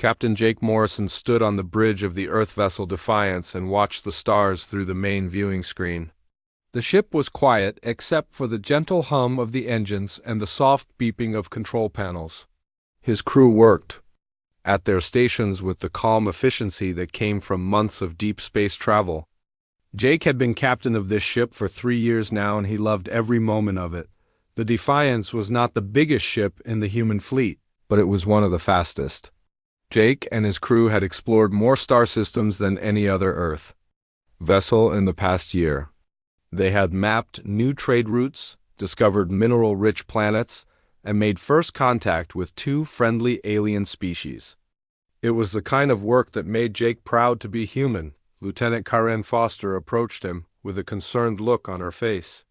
Captain Jake Morrison stood on the bridge of the Earth vessel Defiance and watched the stars through the main viewing screen. The ship was quiet except for the gentle hum of the engines and the soft beeping of control panels. His crew worked at their stations with the calm efficiency that came from months of deep space travel. Jake had been captain of this ship for 3 years now, and he loved every moment of it. The Defiance was not the biggest ship in the human fleet, but it was one of the fastest. Jake and his crew had explored more star systems than any other Earth vessel in the past year. They had mapped new trade routes, discovered mineral-rich planets, and made first contact with 2 friendly alien species. It was the kind of work that made Jake proud to be human. Lieutenant Karen Foster approached him with a concerned look on her face.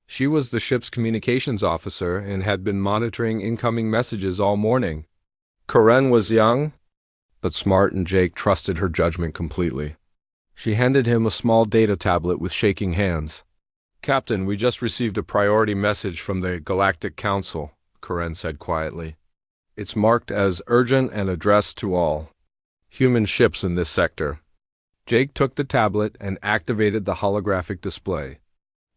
She was the ship's communications officer and had been monitoring incoming messages all morning. Karen was young, but smart, and Jake trusted her judgment completely. She handed him a small data tablet with shaking hands. "Captain, we just received a priority message from the Galactic Council," Karen said quietly. "It's marked as urgent and addressed to all human ships in this sector." Jake took the tablet and activated the holographic display.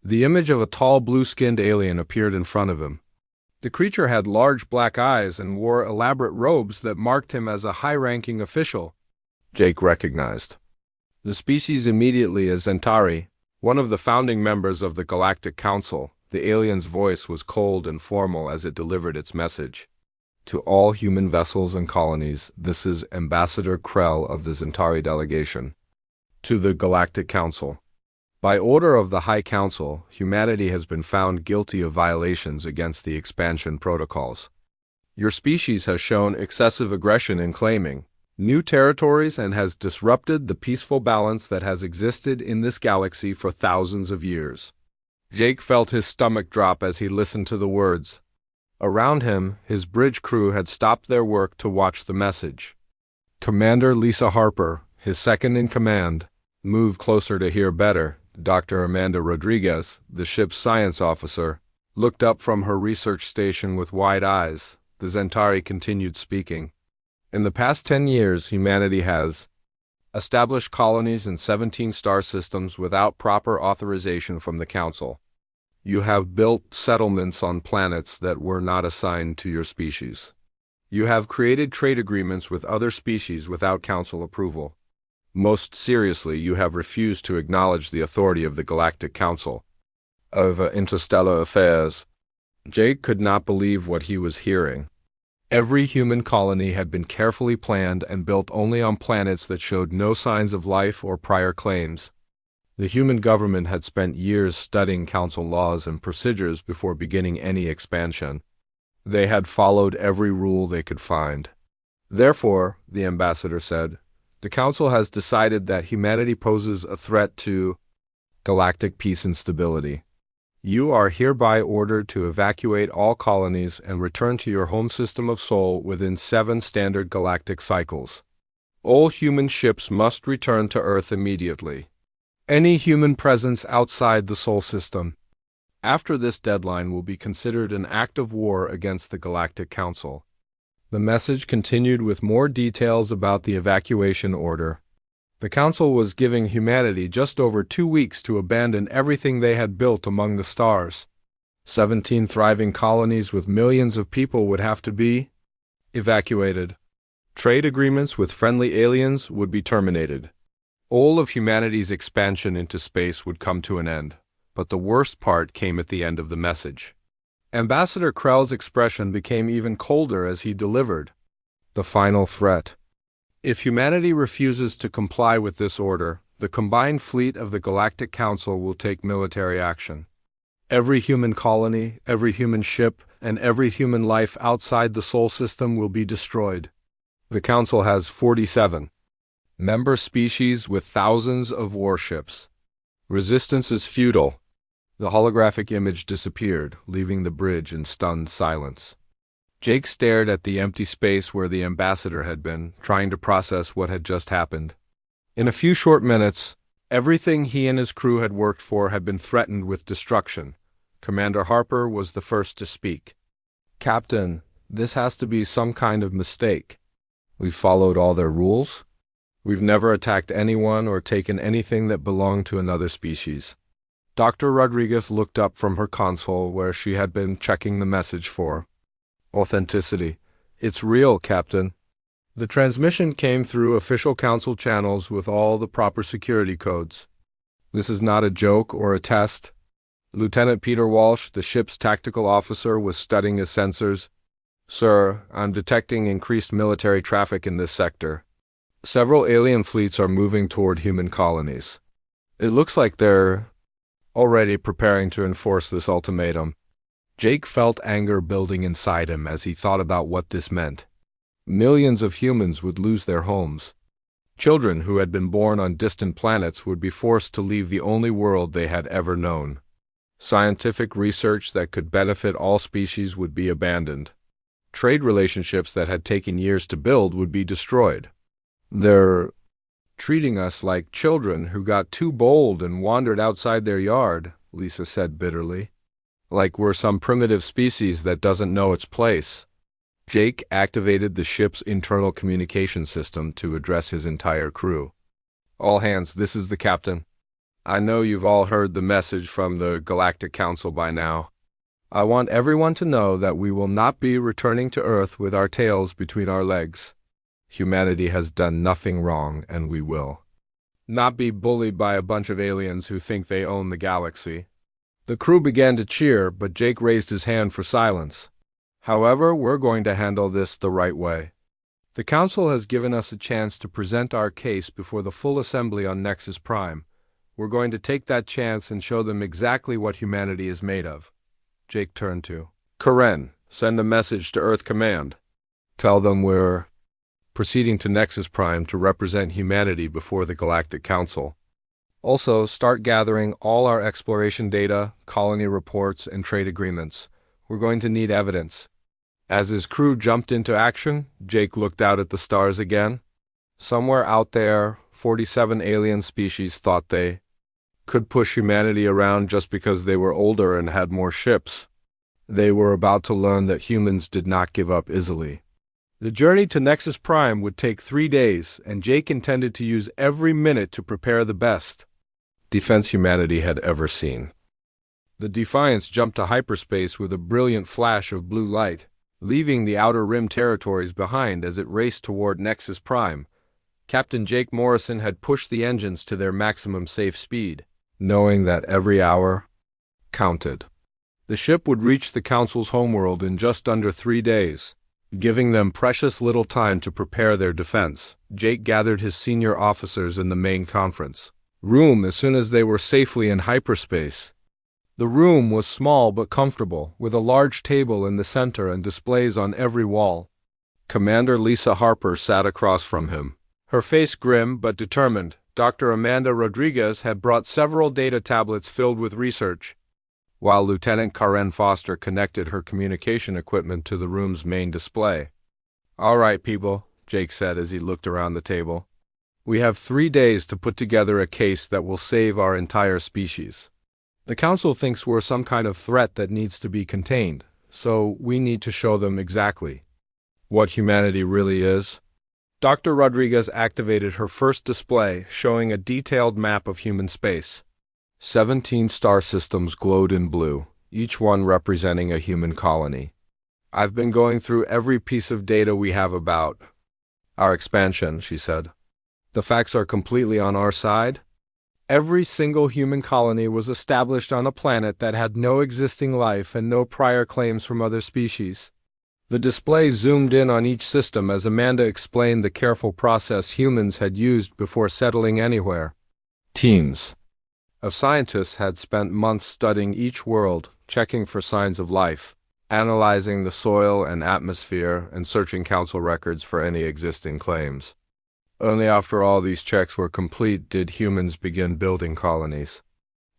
The image of a tall blue-skinned alien appeared in front of him. The creature had large black eyes and wore elaborate robes that marked him as a high-ranking official. Jake recognized the species immediately as Zentari, one of the founding members of the Galactic Council. The alien's voice was cold and formal as it delivered its message. "To all human vessels and colonies, this is Ambassador Krell of the Zentari delegation to the Galactic Council. By order of the High Council, humanity has been found guilty of violations against the expansion protocols. Your species has shown excessive aggression in claiming new territories and has disrupted the peaceful balance that has existed in this galaxy for thousands of years." Jake felt his stomach drop as he listened to the words. Around him, his bridge crew had stopped their work to watch the message. Commander Lisa Harper, his second in command, moved closer to hear better. Dr. Amanda Rodriguez, the ship's science officer, looked up from her research station with wide eyes. The Zentari continued speaking. "In the past 10 years, humanity has established colonies in 17 star systems without proper authorization from the Council. You have built settlements on planets that were not assigned to your species. You have created trade agreements with other species without Council approval. Most seriously, you have refused to acknowledge the authority of the Galactic Council over interstellar affairs." Jake could not believe what he was hearing. Every human colony had been carefully planned and built only on planets that showed no signs of life or prior claims. The human government had spent years studying Council laws and procedures before beginning any expansion. They had followed every rule they could find. "Therefore," the ambassador said, "the Council has decided that humanity poses a threat to galactic peace and stability. You are hereby ordered to evacuate all colonies and return to your home system of Sol within 7 standard galactic cycles. All human ships must return to Earth immediately. Any human presence outside the Sol system after this deadline will be considered an act of war against the Galactic Council." The message continued with more details about the evacuation order. The Council was giving humanity just over 2 weeks to abandon everything they had built among the stars. 17 thriving colonies with millions of people would have to be evacuated. Trade agreements with friendly aliens would be terminated. All of humanity's expansion into space would come to an end. But the worst part came at the end of the message. Ambassador Krell's expression became even colder as he delivered the final threat. "If humanity refuses to comply with this order, the combined fleet of the Galactic Council will take military action. Every human colony, every human ship, and every human life outside the Sol system will be destroyed. The Council has 47 member species with thousands of warships. Resistance is futile." The holographic image disappeared, leaving the bridge in stunned silence. Jake stared at the empty space where the ambassador had been, trying to process what had just happened. In a few short minutes, everything he and his crew had worked for had been threatened with destruction. Commander Harper was the first to speak. "Captain, this has to be some kind of mistake. We've followed all their rules. We've never attacked anyone or taken anything that belonged to another species. Dr. Rodriguez looked up from her console where she had been checking the message for authenticity. It's real, Captain. The transmission came through official council channels with all the proper security codes. This is not a joke or a test. Lieutenant Peter Walsh, the ship's tactical officer, was studying his sensors. Sir, I'm detecting increased military traffic in this sector. Several alien fleets are moving toward human colonies. It looks like they're already preparing to enforce this ultimatum. Jake felt anger building inside him as he thought about what this meant. Millions of humans would lose their homes. Children who had been born on distant planets would be forced to leave the only world they had ever known. Scientific research that could benefit all species would be abandoned. Trade relationships that had taken years to build would be destroyed. They're treating us like children who got too bold and wandered outside their yard, Lisa said bitterly. Like we're some primitive species that doesn't know its place. Jake activated the ship's internal communication system to address his entire crew. All hands, this is the captain. I know you've all heard the message from the Galactic Council by now. I want everyone to know that we will not be returning to Earth with our tails between our legs. Humanity has done nothing wrong, and we will not be bullied by a bunch of aliens who think they own the galaxy. The crew began to cheer, but Jake raised his hand for silence. However, we're going to handle this the right way. The Council has given us a chance to present our case before the full assembly on Nexus Prime. We're going to take that chance and show them exactly what humanity is made of. Jake turned to Karen. Send a message to Earth Command. Tell them we're proceeding to Nexus Prime to represent humanity before the Galactic Council. Also, start gathering all our exploration data, colony reports, and trade agreements. We're going to need evidence. As his crew jumped into action, Jake looked out at the stars again. Somewhere out there, 47 alien species thought they could push humanity around just because they were older and had more ships. They were about to learn that humans did not give up easily. The journey to Nexus Prime would take 3 days, and Jake intended to use every minute to prepare the best defense humanity had ever seen. The Defiance jumped to hyperspace with a brilliant flash of blue light, leaving the Outer Rim territories behind as it raced toward Nexus Prime. Captain Jake Morrison had pushed the engines to their maximum safe speed, knowing that every hour counted. The ship would reach the Council's homeworld in just under 3 days, giving them precious little time to prepare their defense. Jake gathered his senior officers in the main conference room as soon as they were safely in hyperspace. The room was small but comfortable, with a large table in the center and displays on every wall. Commander Lisa Harper sat across from him, her face grim but determined. Dr. Amanda Rodriguez had brought several data tablets filled with research, while Lieutenant Karen Foster connected her communication equipment to the room's main display. "All right, people," Jake said as he looked around the table. "We have 3 days to put together a case that will save our entire species. The Council thinks we're some kind of threat that needs to be contained, so we need to show them exactly what humanity really is." Dr. Rodriguez activated her first display, showing a detailed map of human space. 17 star systems glowed in blue, each one representing a human colony. "I've been going through every piece of data we have about our expansion," she said. "The facts are completely on our side. Every single human colony was established on a planet that had no existing life and no prior claims from other species." The display zoomed in on each system as Amanda explained the careful process humans had used before settling anywhere. Teams of scientists had spent months studying each world, checking for signs of life, analyzing the soil and atmosphere, and searching Council records for any existing claims. Only after all these checks were complete did humans begin building colonies.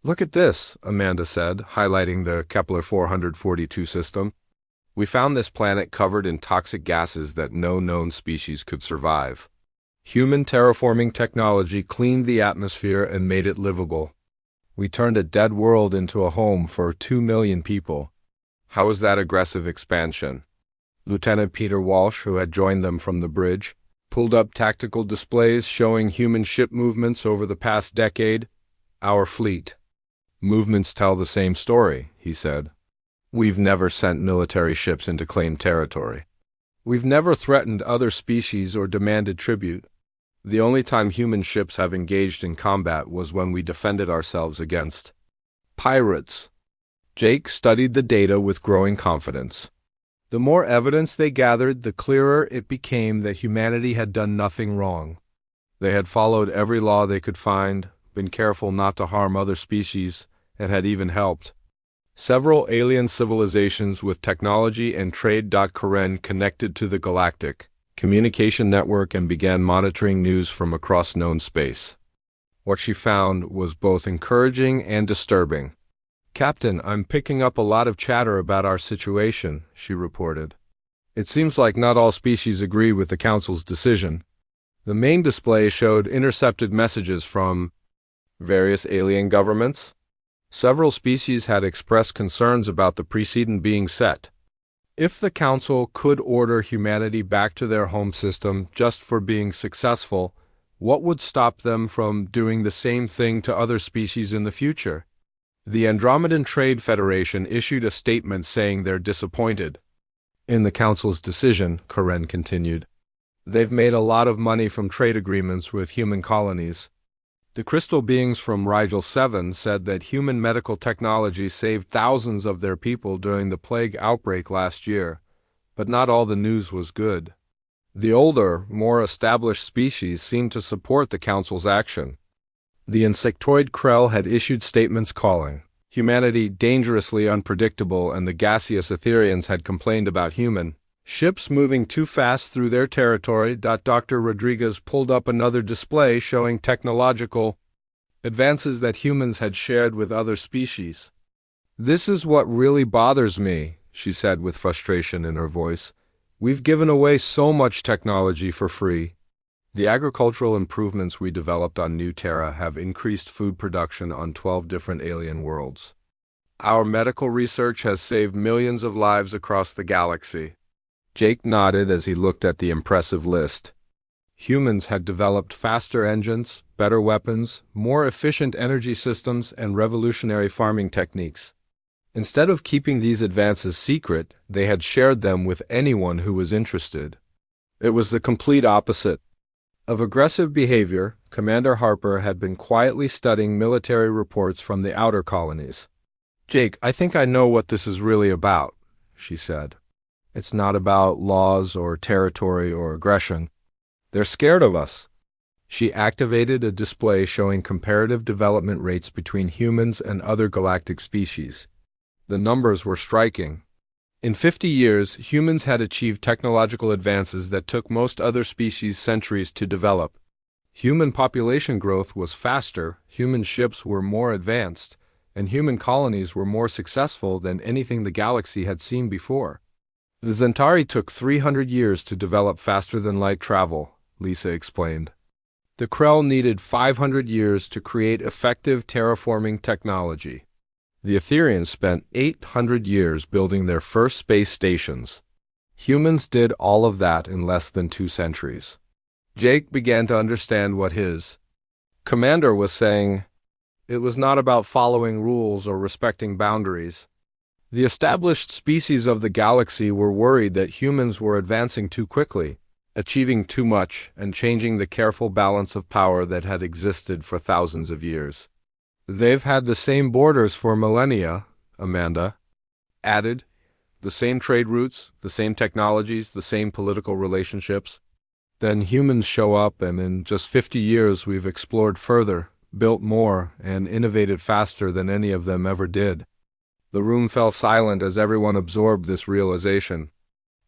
"Look at this," Amanda said, highlighting the Kepler 442 system. "We found this planet covered in toxic gases that no known species could survive. Human terraforming technology cleaned the atmosphere and made it livable. We turned a dead world into a home for 2 million people. How is that aggressive expansion?" Lieutenant Peter Walsh, who had joined them from the bridge, pulled up tactical displays showing human ship movements over the past decade. Our fleet. Movements tell the same story, he said. We've never sent military ships into claimed territory. We've never threatened other species or demanded tribute. The only time human ships have engaged in combat was when we defended ourselves against pirates. Jake studied the data with growing confidence. The more evidence they gathered, the clearer it became that humanity had done nothing wrong. They had followed every law they could find, been careful not to harm other species, and had even helped several alien civilizations with technology and trade. Karen connected to the Galactic communication network and began monitoring news from across known space. What she found was both encouraging and disturbing. "Captain, I'm picking up a lot of chatter about our situation," she reported. "It seems like not all species agree with the Council's decision." The main display showed intercepted messages from various alien governments. Several species had expressed concerns about the precedent being set. If the Council could order humanity back to their home system just for being successful, what would stop them from doing the same thing to other species in the future? The Andromedan Trade Federation issued a statement saying they're disappointed in the Council's decision, Karen continued. They've made a lot of money from trade agreements with human colonies. The crystal beings from Rigel 7 said that human medical technology saved thousands of their people during the plague outbreak last year, but not all the news was good. The older, more established species seemed to support the Council's action. The insectoid Krell had issued statements calling humanity dangerously unpredictable, and the gaseous Etherians had complained about human ships moving too fast through their territory. Dr. Rodriguez pulled up another display showing technological advances that humans had shared with other species. "This is what really bothers me," she said with frustration in her voice. "We've given away so much technology for free. The agricultural improvements we developed on New Terra have increased food production on 12 different alien worlds. Our medical research has saved millions of lives across the galaxy." Jake nodded as he looked at the impressive list. Humans had developed faster engines, better weapons, more efficient energy systems, and revolutionary farming techniques. Instead of keeping these advances secret, they had shared them with anyone who was interested. It was the complete opposite of aggressive behavior. Commander Harper had been quietly studying military reports from the outer colonies. "Jake, I think I know what this is really about," she said. "It's not about laws or territory or aggression. They're scared of us." She activated a display showing comparative development rates between humans and other galactic species. The numbers were striking. In 50 years, humans had achieved technological advances that took most other species centuries to develop. Human population growth was faster, human ships were more advanced, and human colonies were more successful than anything the galaxy had seen before. "The Zentari took 300 years to develop faster than light travel," Lisa explained. "The Krell needed 500 years to create effective terraforming technology. The Etherians spent 800 years building their first space stations. Humans did all of that in less than 2 centuries. Jake began to understand what his commander was saying. It was not about following rules or respecting boundaries. The established species of the galaxy were worried that humans were advancing too quickly, achieving too much, and changing the careful balance of power that had existed for thousands of years. "They've had the same borders for millennia," Amanda added. "The same trade routes, the same technologies, the same political relationships. Then humans show up, and in just 50 years we've explored further, built more, and innovated faster than any of them ever did." The room fell silent as everyone absorbed this realization.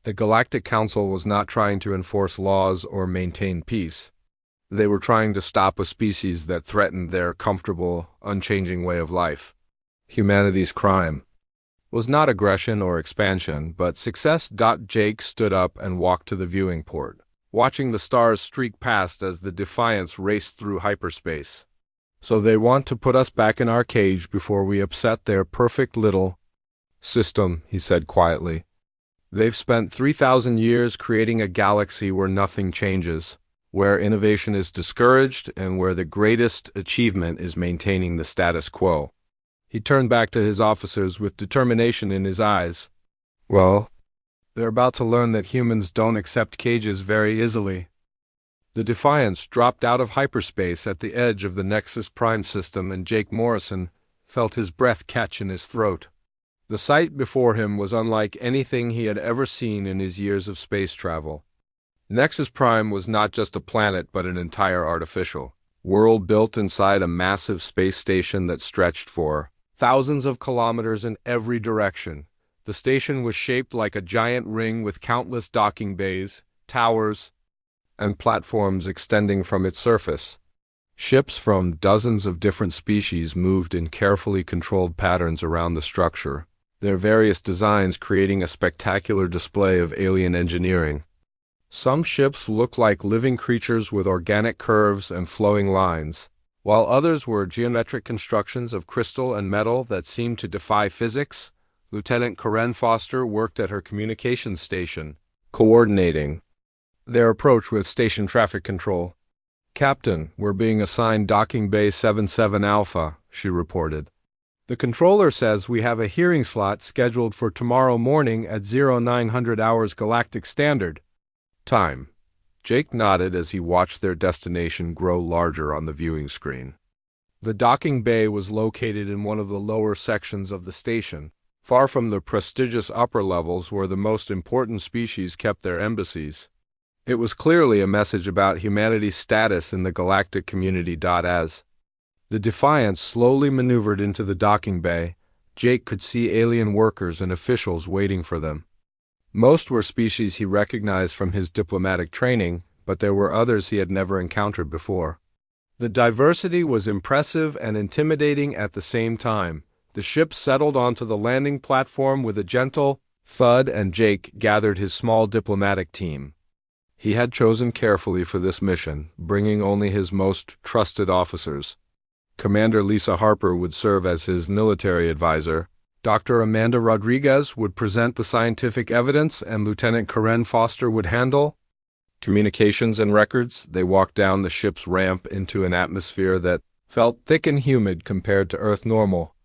The Galactic Council was not trying to enforce laws or maintain peace. They were trying to stop a species that threatened their comfortable, unchanging way of life. Humanity's crime was not aggression or expansion, but success. Jake stood up and walked to the viewing port, watching the stars streak past as the Defiance raced through hyperspace. "So they want to put us back in our cage before we upset their perfect little system," he said quietly. They've spent 3,000 years creating a galaxy where nothing changes, where innovation is discouraged, and where the greatest achievement is maintaining the status quo. He turned back to his officers with determination in his eyes. Well, they're about to learn that humans don't accept cages very easily. The Defiance dropped out of hyperspace at the edge of the Nexus Prime system, and Jake Morrison felt his breath catch in his throat. The sight before him was unlike anything he had ever seen in his years of space travel. Nexus Prime was not just a planet but an entire artificial world built inside a massive space station that stretched for thousands of kilometers in every direction. The station was shaped like a giant ring with countless docking bays, towers, and platforms extending from its surface. Ships from dozens of different species moved in carefully controlled patterns around the structure, their various designs creating a spectacular display of alien engineering. Some ships looked like living creatures with organic curves and flowing lines, while others were geometric constructions of crystal and metal that seemed to defy physics. Lieutenant Karen Foster worked at her communications station, coordinating their approach with station traffic control. "Captain, we're being assigned Docking Bay 77 Alpha," she reported. "The controller says we have a hearing slot scheduled for tomorrow morning at 0900 hours Galactic Standard Time." Jake nodded as he watched their destination grow larger on the viewing screen. The docking bay was located in one of the lower sections of the station, far from the prestigious upper levels where the most important species kept their embassies. It was clearly a message about humanity's status in the galactic community. As the Defiance slowly maneuvered into the docking bay, Jake could see alien workers and officials waiting for them. Most were species he recognized from his diplomatic training, but there were others he had never encountered before. The diversity was impressive and intimidating at the same time. The ship settled onto the landing platform with a gentle thud, and Jake gathered his small diplomatic team. He had chosen carefully for this mission, bringing only his most trusted officers. Commander Lisa Harper would serve as his military advisor, Dr. Amanda Rodriguez would present the scientific evidence, and Lieutenant Karen Foster would handle communications and records. They walked down the ship's ramp into an atmosphere that felt thick and humid compared to Earth normal.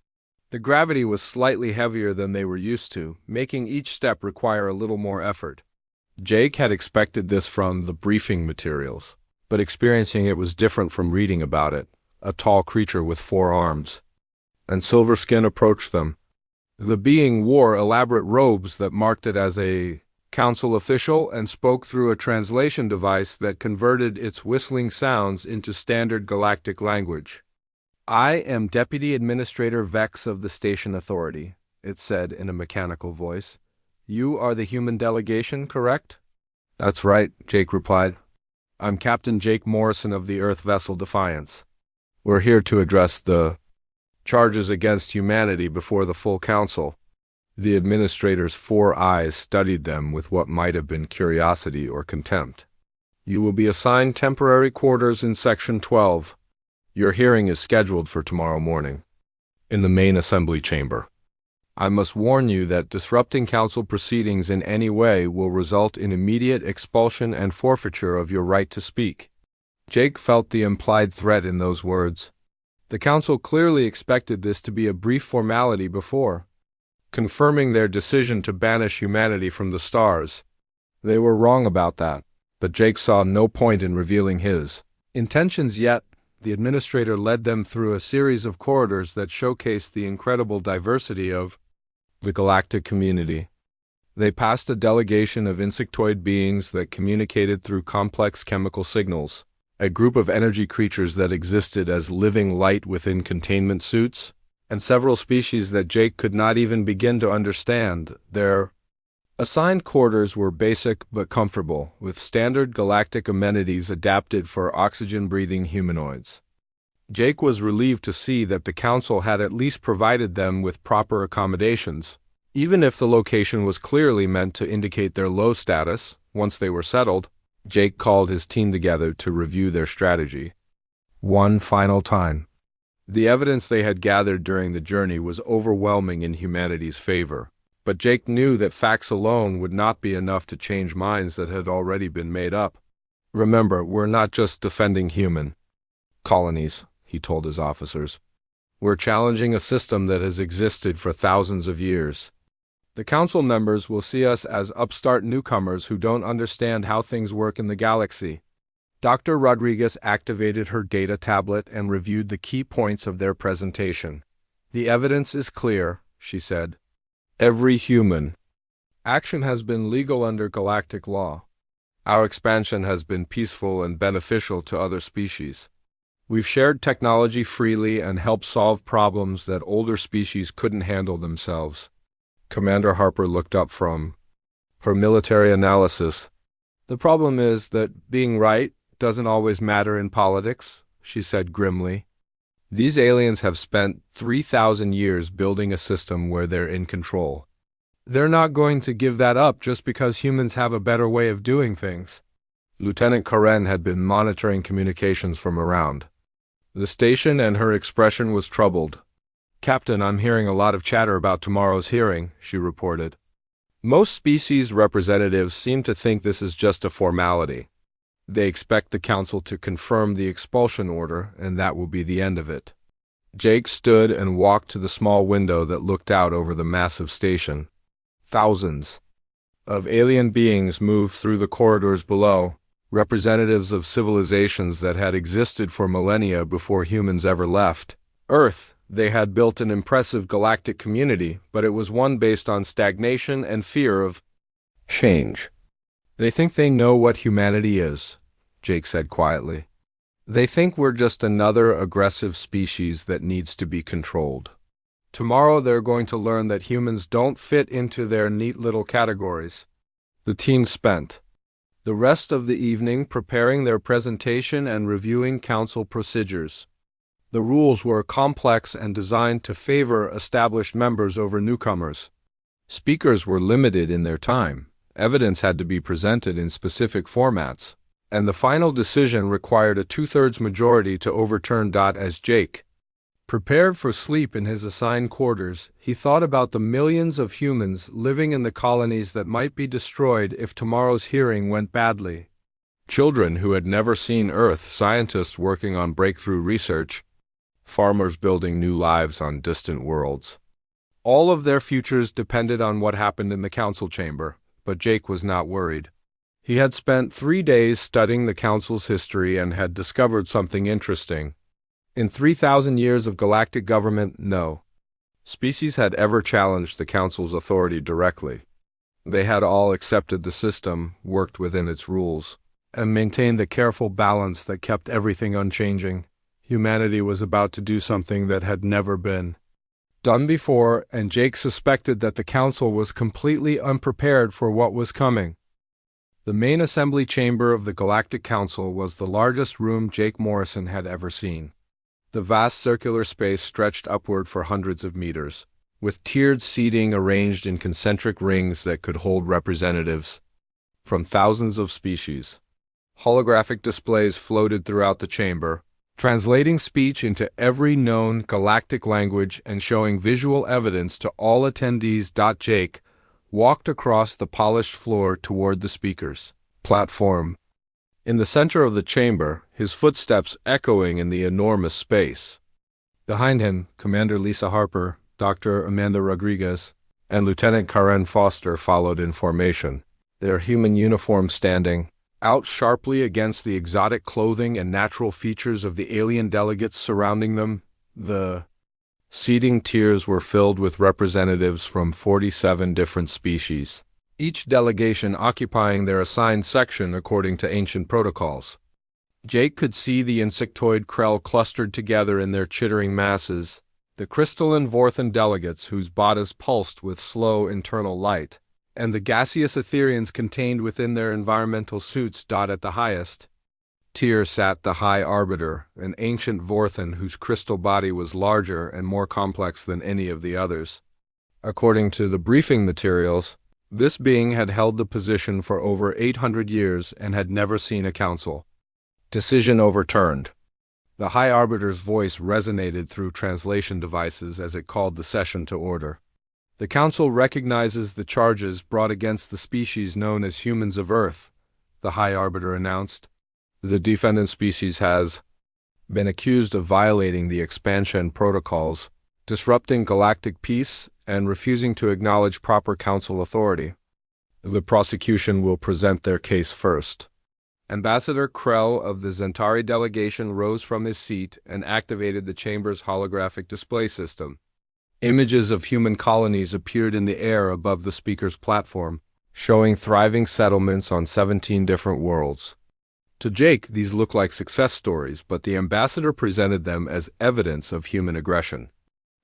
The gravity was slightly heavier than they were used to, making each step require a little more effort. Jake had expected this from the briefing materials, but experiencing it was different from reading about it. A tall creature with 4 arms and silver skin approached them. The being wore elaborate robes that marked it as a council official and spoke through a translation device that converted its whistling sounds into standard galactic language. "I am Deputy Administrator Vex of the Station Authority," it said in a mechanical voice. "You are the human delegation, correct?" "That's right," Jake replied. "I'm Captain Jake Morrison of the Earth vessel Defiance. We're here to address the charges against humanity before the full council." The administrator's 4 eyes studied them with what might have been curiosity or contempt. "You will be assigned temporary quarters in Section 12. Your hearing is scheduled for tomorrow morning, in the main assembly chamber. I must warn you that disrupting council proceedings in any way will result in immediate expulsion and forfeiture of your right to speak." Jake felt the implied threat in those words. The council clearly expected this to be a brief formality before confirming their decision to banish humanity from the stars. They were wrong about that, but Jake saw no point in revealing his intentions yet. The administrator led them through a series of corridors that showcased the incredible diversity of the galactic community. They passed a delegation of insectoid beings that communicated through complex chemical signals, a group of energy creatures that existed as living light within containment suits, and several species that Jake could not even begin to understand. Their assigned quarters were basic but comfortable, with standard galactic amenities adapted for oxygen-breathing humanoids. Jake was relieved to see that the council had at least provided them with proper accommodations, even if the location was clearly meant to indicate their low status. Once they were settled, Jake called his team together to review their strategy one final time. The evidence they had gathered during the journey was overwhelming in humanity's favor, But Jake knew that facts alone would not be enough to change minds that had already been made up. "Remember, we're not just defending human colonies," he told his officers. "We're challenging a system that has existed for thousands of years. The council members will see us as upstart newcomers who don't understand how things work in the galaxy." Dr. Rodriguez activated her data tablet and reviewed the key points of their presentation. "The evidence is clear," she said. "Every human action has been legal under galactic law. Our expansion has been peaceful and beneficial to other species. We've shared technology freely and helped solve problems that older species couldn't handle themselves." Commander Harper looked up from her military analysis. "The problem is that being right doesn't always matter in politics," she said grimly. "These aliens have spent 3,000 years building a system where they're in control. They're not going to give that up just because humans have a better way of doing things." Lieutenant Karen had been monitoring communications from around the station, and her expression was troubled. "Captain, I'm hearing a lot of chatter about tomorrow's hearing," she reported. "Most species representatives seem to think this is just a formality. They expect the council to confirm the expulsion order, and that will be the end of it." Jake stood and walked to the small window that looked out over the massive station. Thousands of alien beings moved through the corridors below, representatives of civilizations that had existed for millennia before humans ever left Earth. They had built an impressive galactic community, but it was one based on stagnation and fear of change. "They think they know what humanity is," Jake said quietly. "They think we're just another aggressive species that needs to be controlled. Tomorrow they're going to learn that humans don't fit into their neat little categories." The team spent the rest of the evening preparing their presentation and reviewing council procedures. The rules were complex and designed to favor established members over newcomers. Speakers were limited in their time, evidence had to be presented in specific formats, and the final decision required a 2/3 majority to overturn. As Jake prepared for sleep in his assigned quarters, he thought about the millions of humans living in the colonies that might be destroyed if tomorrow's hearing went badly. Children who had never seen Earth, scientists working on breakthrough research, farmers building new lives on distant worlds. All of their futures depended on what happened in the council chamber, but Jake was not worried. He had spent 3 days studying the council's history and had discovered something interesting. In 3,000 years of galactic government, no species had ever challenged the council's authority directly. They had all accepted the system, worked within its rules, and maintained the careful balance that kept everything unchanging. Humanity was about to do something that had never been done before, and Jake suspected that the council was completely unprepared for what was coming. The main assembly chamber of the Galactic Council was the largest room Jake Morrison had ever seen. The vast circular space stretched upward for hundreds of meters, with tiered seating arranged in concentric rings that could hold representatives from thousands of species. Holographic displays floated throughout the chamber, translating speech into every known galactic language and showing visual evidence to all attendees. Jake walked across the polished floor toward the speaker's platform. In the center of the chamber, his footsteps echoing in the enormous space. Behind him, Commander Lisa Harper, Dr. Amanda Rodriguez, and Lieutenant Karen Foster followed in formation, their human uniforms standing out sharply against the exotic clothing and natural features of the alien delegates surrounding them. The seating tiers were filled with representatives from 47 different species, each delegation occupying their assigned section according to ancient protocols. Jake could see the insectoid Krell clustered together in their chittering masses, the crystalline Vorthan delegates whose bodies pulsed with slow internal light, and the gaseous Etherians contained within their environmental suits. At the highest tier sat the High Arbiter, an ancient Vorthan whose crystal body was larger and more complex than any of the others. According to the briefing materials, this being had held the position for over 800 years and had never seen a council decision overturned. The High Arbiter's voice resonated through translation devices as it called the session to order. The Council recognizes the charges brought against the species known as humans of Earth, the High Arbiter announced. The defendant species has been accused of violating the expansion protocols, disrupting galactic peace, and refusing to acknowledge proper Council authority. The prosecution will present their case first. Ambassador Krell of the Zentari delegation rose from his seat and activated the chamber's holographic display system. Images of human colonies appeared in the air above the speaker's platform, showing thriving settlements on 17 different worlds. To Jake, these look like success stories, but the ambassador presented them as evidence of human aggression.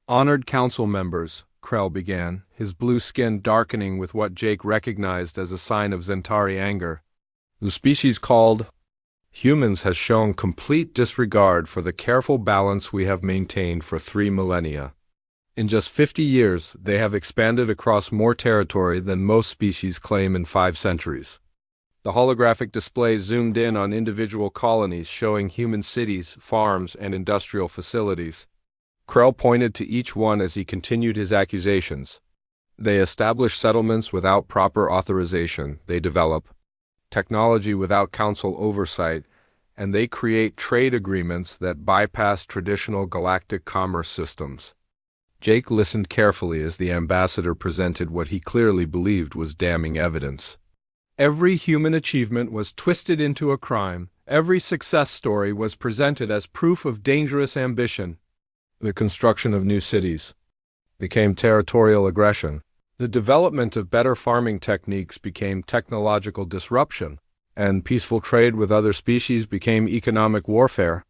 Honored council members, Krell began, his blue skin darkening with what Jake recognized as a sign of Zentari anger. The species called humans has shown complete disregard for the careful balance we have maintained for 3 millennia. In just 50 years, they have expanded across more territory than most species claim in 5 centuries. The holographic display zoomed in on individual colonies showing human cities, farms, and industrial facilities. Krell pointed to each one as he continued his accusations. They establish settlements without proper authorization, they develop technology without council oversight, and they create trade agreements that bypass traditional galactic commerce systems. Jake listened carefully as the ambassador presented what he clearly believed was damning evidence. Every human achievement was twisted into a crime. Every success story was presented as proof of dangerous ambition. The construction of new cities became territorial aggression. The development of better farming techniques became technological disruption, and peaceful trade with other species became economic warfare.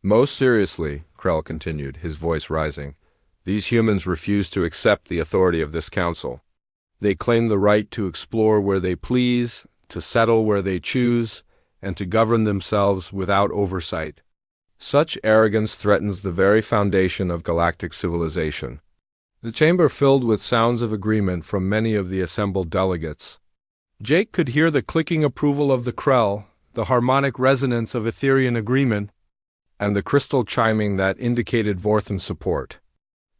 Most seriously, Krell continued, his voice rising, these humans refuse to accept the authority of this council. They claim the right to explore where they please, to settle where they choose, and to govern themselves without oversight. Such arrogance threatens the very foundation of galactic civilization. The chamber filled with sounds of agreement from many of the assembled delegates. Jake could hear the clicking approval of the Krell, the harmonic resonance of Etherian agreement, and the crystal chiming that indicated Vorthan support.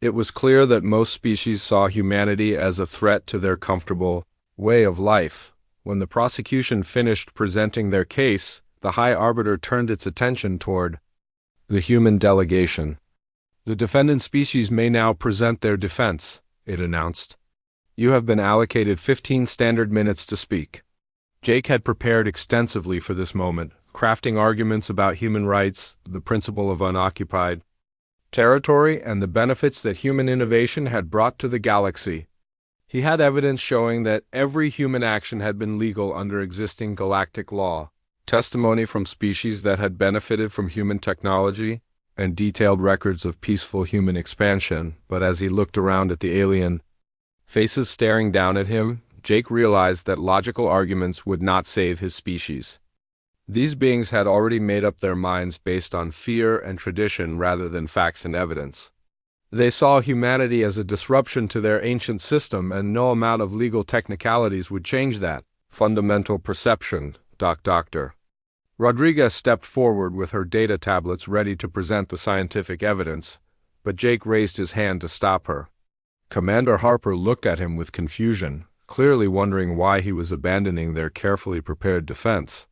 It was clear that most species saw humanity as a threat to their comfortable way of life. When the prosecution finished presenting their case, the High Arbiter turned its attention toward the human delegation. The defendant species may now present their defense, it announced. You have been allocated 15 standard minutes to speak. Jake had prepared extensively for this moment, crafting arguments about human rights, the principle of unoccupied territory, and the benefits that human innovation had brought to the galaxy. He had evidence showing that every human action had been legal under existing galactic law, testimony from species that had benefited from human technology, and detailed records of peaceful human expansion. But as he looked around at the alien faces staring down at him, Jake realized that logical arguments would not save his species. These beings had already made up their minds based on fear and tradition rather than facts and evidence. They saw humanity as a disruption to their ancient system, and no amount of legal technicalities would change that fundamental perception. Dr. Rodriguez stepped forward with her data tablets ready to present the scientific evidence, but Jake raised his hand to stop her. Commander Harper looked at him with confusion, clearly wondering why he was abandoning their carefully prepared defense.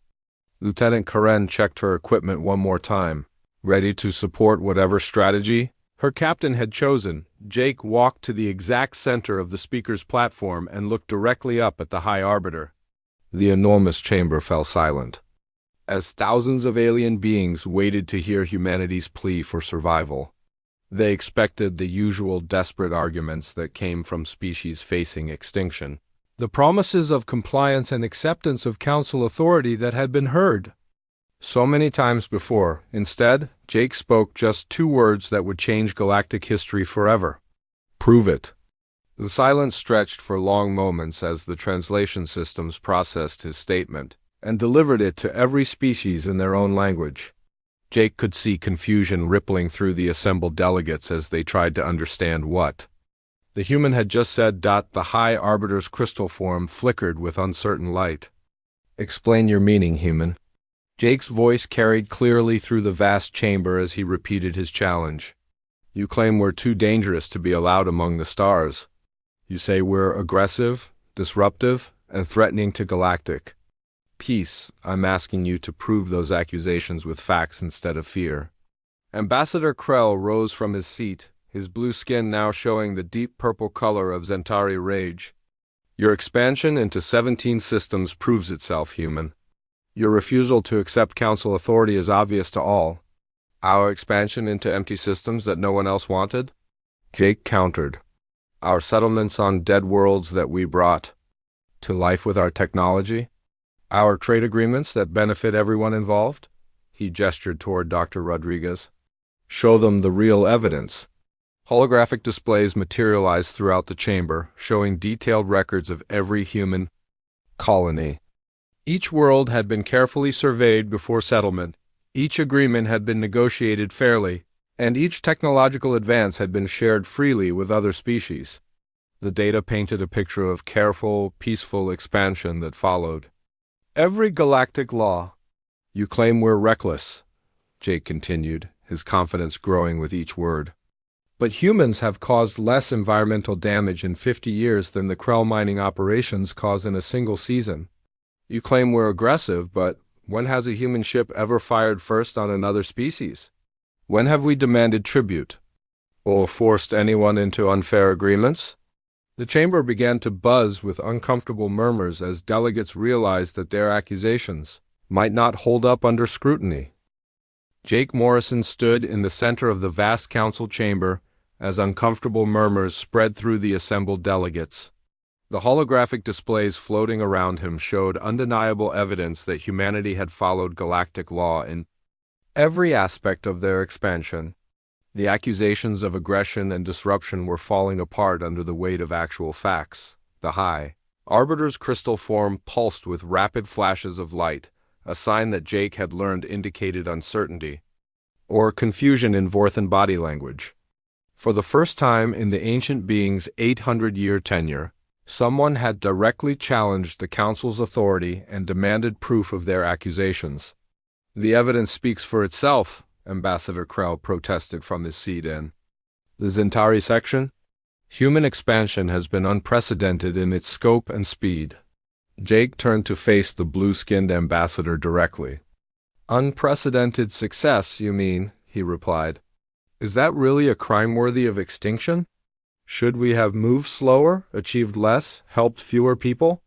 Lieutenant Karen checked her equipment one more time, ready to support whatever strategy her captain had chosen. Jake walked to the exact center of the speaker's platform and looked directly up at the High Arbiter. The enormous chamber fell silent, as thousands of alien beings waited to hear humanity's plea for survival. They expected the usual desperate arguments that came from species facing extinction. The promises of compliance and acceptance of council authority that had been heard so many times before. Instead, Jake spoke just 2 words that would change galactic history forever. Prove it. The silence stretched for long moments as the translation systems processed his statement and delivered it to every species in their own language. Jake could see confusion rippling through the assembled delegates as they tried to understand what the human had just said. The High Arbiter's crystal form flickered with uncertain light. Explain your meaning, human. Jake's voice carried clearly through the vast chamber as he repeated his challenge. You claim we're too dangerous to be allowed among the stars. You say we're aggressive, disruptive, and threatening to galactic peace. I'm asking you to prove those accusations with facts instead of fear." Ambassador Krell rose from his seat, his blue skin now showing the deep purple color of Zentari rage. "Your expansion into 17 systems proves itself, human. Your refusal to accept Council authority is obvious to all. Our expansion into empty systems that no one else wanted?" Jake countered. "Our settlements on dead worlds that we brought to life with our technology? Our trade agreements that benefit everyone involved?" He gestured toward Dr. Rodriguez. "Show them the real evidence." Holographic displays materialized throughout the chamber, showing detailed records of every human colony. Each world had been carefully surveyed before settlement, each agreement had been negotiated fairly, and each technological advance had been shared freely with other species. The data painted a picture of careful, peaceful expansion that followed every galactic law. "You claim we're reckless," Jake continued, his confidence growing with each word. "But humans have caused less environmental damage in 50 years than the Krell mining operations cause in a single season. You claim we're aggressive, but when has a human ship ever fired first on another species? When have we demanded tribute? Or forced anyone into unfair agreements?" The chamber began to buzz with uncomfortable murmurs as delegates realized that their accusations might not hold up under scrutiny. Jake Morrison stood in the center of the vast council chamber as uncomfortable murmurs spread through the assembled delegates. The holographic displays floating around him showed undeniable evidence that humanity had followed galactic law in every aspect of their expansion. The accusations of aggression and disruption were falling apart under the weight of actual facts. The High Arbiter's crystal form pulsed with rapid flashes of light, a sign that Jake had learned indicated uncertainty or confusion in Vorthan body language. For the first time in the ancient being's 800-year tenure, someone had directly challenged the Council's authority and demanded proof of their accusations. "The evidence speaks for itself," Ambassador Krell protested from his seat in the Zentari section. "Human expansion has been unprecedented in its scope and speed." Jake turned to face the blue-skinned ambassador directly. "Unprecedented success, you mean," he replied. "Is that really a crime worthy of extinction? Should we have moved slower, achieved less, helped fewer people?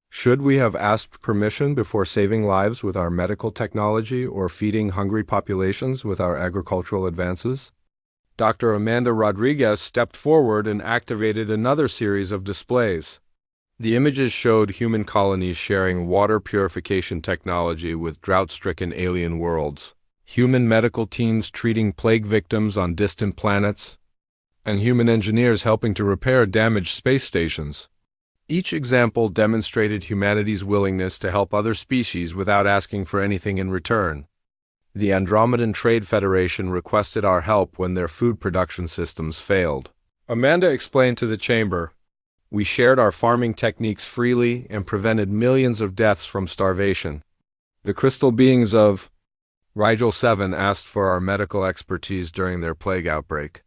Should we have asked permission before saving lives with our medical technology or feeding hungry populations with our agricultural advances?" Dr. Amanda Rodriguez stepped forward and activated another series of displays. The images showed human colonies sharing water purification technology with drought-stricken alien worlds, human medical teams treating plague victims on distant planets, and human engineers helping to repair damaged space stations. Each example demonstrated humanity's willingness to help other species without asking for anything in return. The Andromedan Trade Federation requested our help when their food production systems failed. Amanda explained to the chamber, "We shared our farming techniques freely and prevented millions of deaths from starvation. The crystal beings of Rigel 7 asked for our medical expertise during their plague outbreak.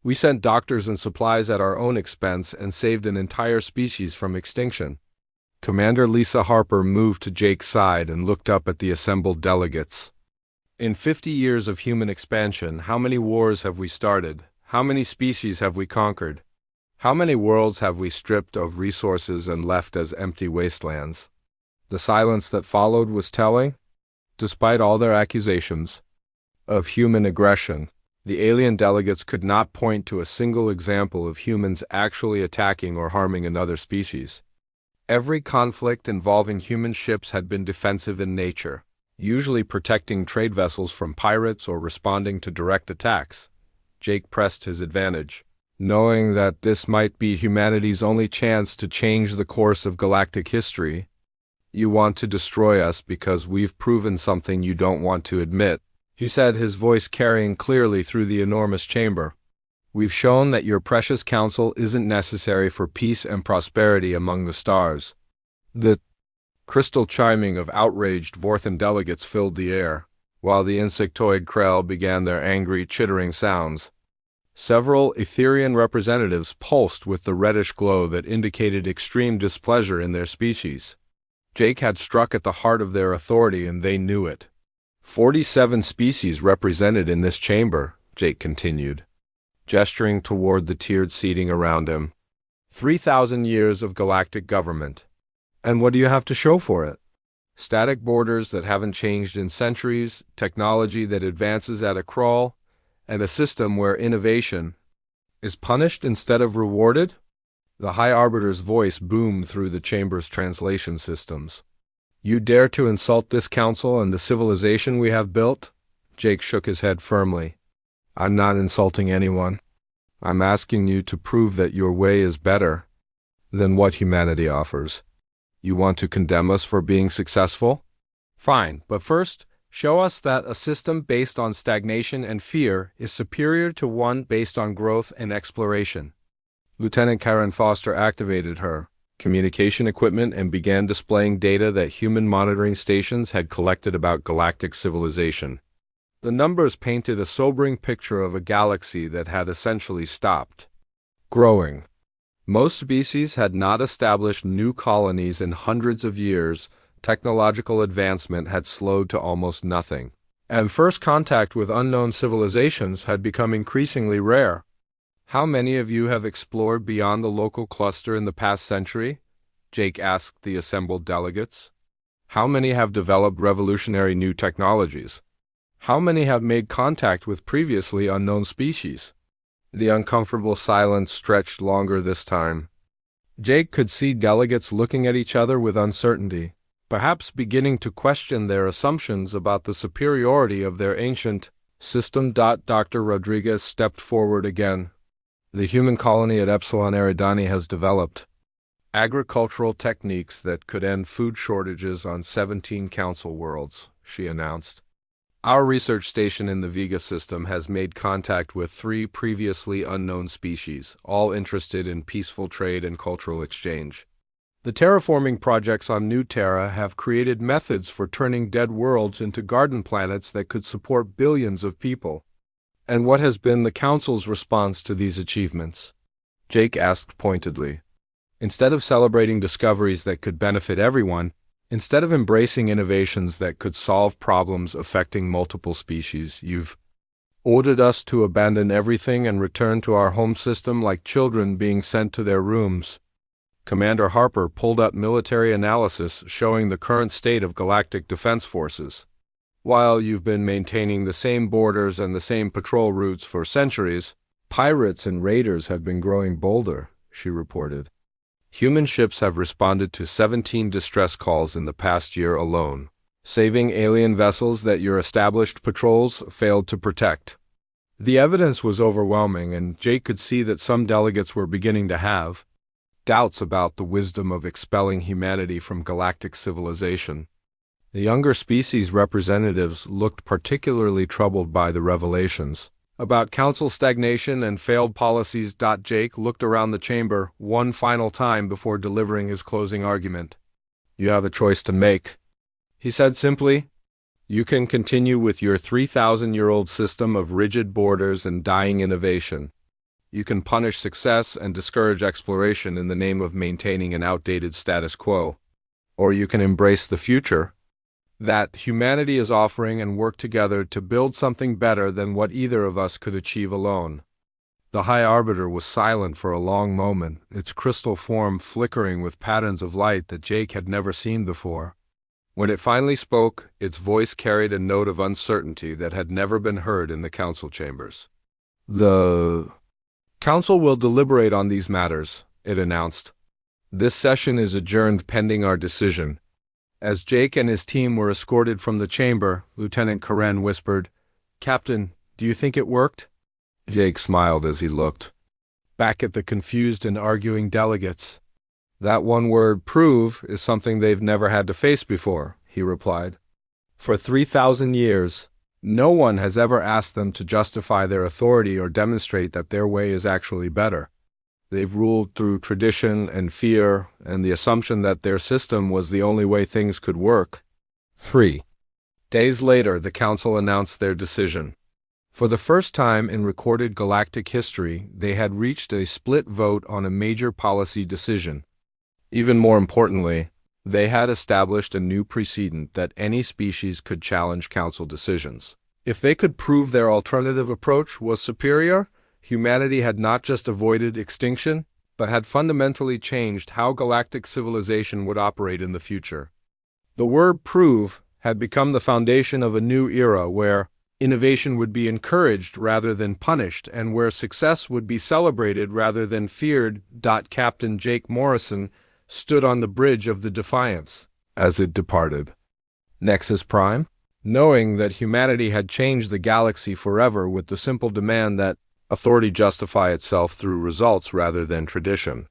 We sent doctors and supplies at our own expense and saved an entire species from extinction." Commander Lisa Harper moved to Jake's side and looked up at the assembled delegates. "In 50 years of human expansion, how many wars have we started? How many species have we conquered? How many worlds have we stripped of resources and left as empty wastelands?" The silence that followed was telling. Despite all their accusations of human aggression, the alien delegates could not point to a single example of humans actually attacking or harming another species. Every conflict involving human ships had been defensive in nature, usually protecting trade vessels from pirates or responding to direct attacks. Jake pressed his advantage, knowing that this might be humanity's only chance to change the course of galactic history. "You want to destroy us because we've proven something you don't want to admit," he said, his voice carrying clearly through the enormous chamber. "We've shown that your precious council isn't necessary for peace and prosperity among the stars." The crystal chiming of outraged Vorthan delegates filled the air, while the insectoid Krell began their angry, chittering sounds. Several Etherian representatives pulsed with the reddish glow that indicated extreme displeasure in their species. Jake had struck at the heart of their authority, and they knew it. 47 species represented in this chamber, Jake continued, gesturing toward the tiered seating around him. 3,000 years of galactic government. And what do you have to show for it? Static borders that haven't changed in centuries, technology that advances at a crawl, and a system where innovation is punished instead of rewarded? The High Arbiter's voice boomed through the chamber's translation systems. You dare to insult this council and the civilization we have built? Jake shook his head firmly. I'm not insulting anyone. I'm asking you to prove that your way is better than what humanity offers. You want to condemn us for being successful? Fine, but first, show us that a system based on stagnation and fear is superior to one based on growth and exploration. Lieutenant Karen Foster activated her communication equipment and began displaying data that human monitoring stations had collected about galactic civilization. The numbers painted a sobering picture of a galaxy that had essentially stopped growing. Most species had not established new colonies in hundreds of years. Technological advancement had slowed to almost nothing, and first contact with unknown civilizations had become increasingly rare. How many of you have explored beyond the local cluster in the past century? Jake asked the assembled delegates. How many have developed revolutionary new technologies? How many have made contact with previously unknown species? The uncomfortable silence stretched longer this time. Jake could see delegates looking at each other with uncertainty, perhaps beginning to question their assumptions about the superiority of their ancient system. Dr. Rodriguez stepped forward again. The human colony at Epsilon Eridani has developed agricultural techniques that could end food shortages on 17 council worlds, she announced. Our research station in the Vega system has made contact with 3 previously unknown species, all interested in peaceful trade and cultural exchange. The terraforming projects on New Terra have created methods for turning dead worlds into garden planets that could support billions of people. And what has been the Council's response to these achievements? Jake asked pointedly. Instead of celebrating discoveries that could benefit everyone, instead of embracing innovations that could solve problems affecting multiple species, you've ordered us to abandon everything and return to our home system like children being sent to their rooms. Commander Harper pulled up military analysis showing the current state of galactic defense forces. While you've been maintaining the same borders and the same patrol routes for centuries, pirates and raiders have been growing bolder, she reported. Human ships have responded to 17 distress calls in the past year alone, saving alien vessels that your established patrols failed to protect. The evidence was overwhelming, and Jake could see that some delegates were beginning to have doubts about the wisdom of expelling humanity from galactic civilization. The younger species representatives looked particularly troubled by the revelations about council stagnation and failed policies. Jake looked around the chamber one final time before delivering his closing argument. You have a choice to make, he said simply. You can continue with your 3,000-year-old system of rigid borders and dying innovation. You can punish success and discourage exploration in the name of maintaining an outdated status quo. Or you can embrace the future that humanity is offering and work together to build something better than what either of us could achieve alone. The High Arbiter was silent for a long moment, its crystal form flickering with patterns of light that Jake had never seen before. When it finally spoke, its voice carried a note of uncertainty that had never been heard in the council chambers. The Council will deliberate on these matters, it announced. This session is adjourned pending our decision. As Jake and his team were escorted from the chamber, Lieutenant Karen whispered, Captain, do you think it worked? Jake smiled as he looked back at the confused and arguing delegates. That one word, prove, is something they've never had to face before, he replied. For 3,000 years, no one has ever asked them to justify their authority or demonstrate that their way is actually better. They've ruled through tradition and fear and the assumption that their system was the only way things could work. 3 days later, the council announced their decision. For the first time in recorded galactic history, they had reached a split vote on a major policy decision. Even more importantly, they had established a new precedent that any species could challenge council decisions. If they could prove their alternative approach was superior, humanity had not just avoided extinction, but had fundamentally changed how galactic civilization would operate in the future. The word prove had become the foundation of a new era where innovation would be encouraged rather than punished, and where success would be celebrated rather than feared. Captain Jake Morrison stood on the bridge of the Defiance as it departed Nexus Prime, knowing that humanity had changed the galaxy forever with the simple demand that authority justify itself through results rather than tradition.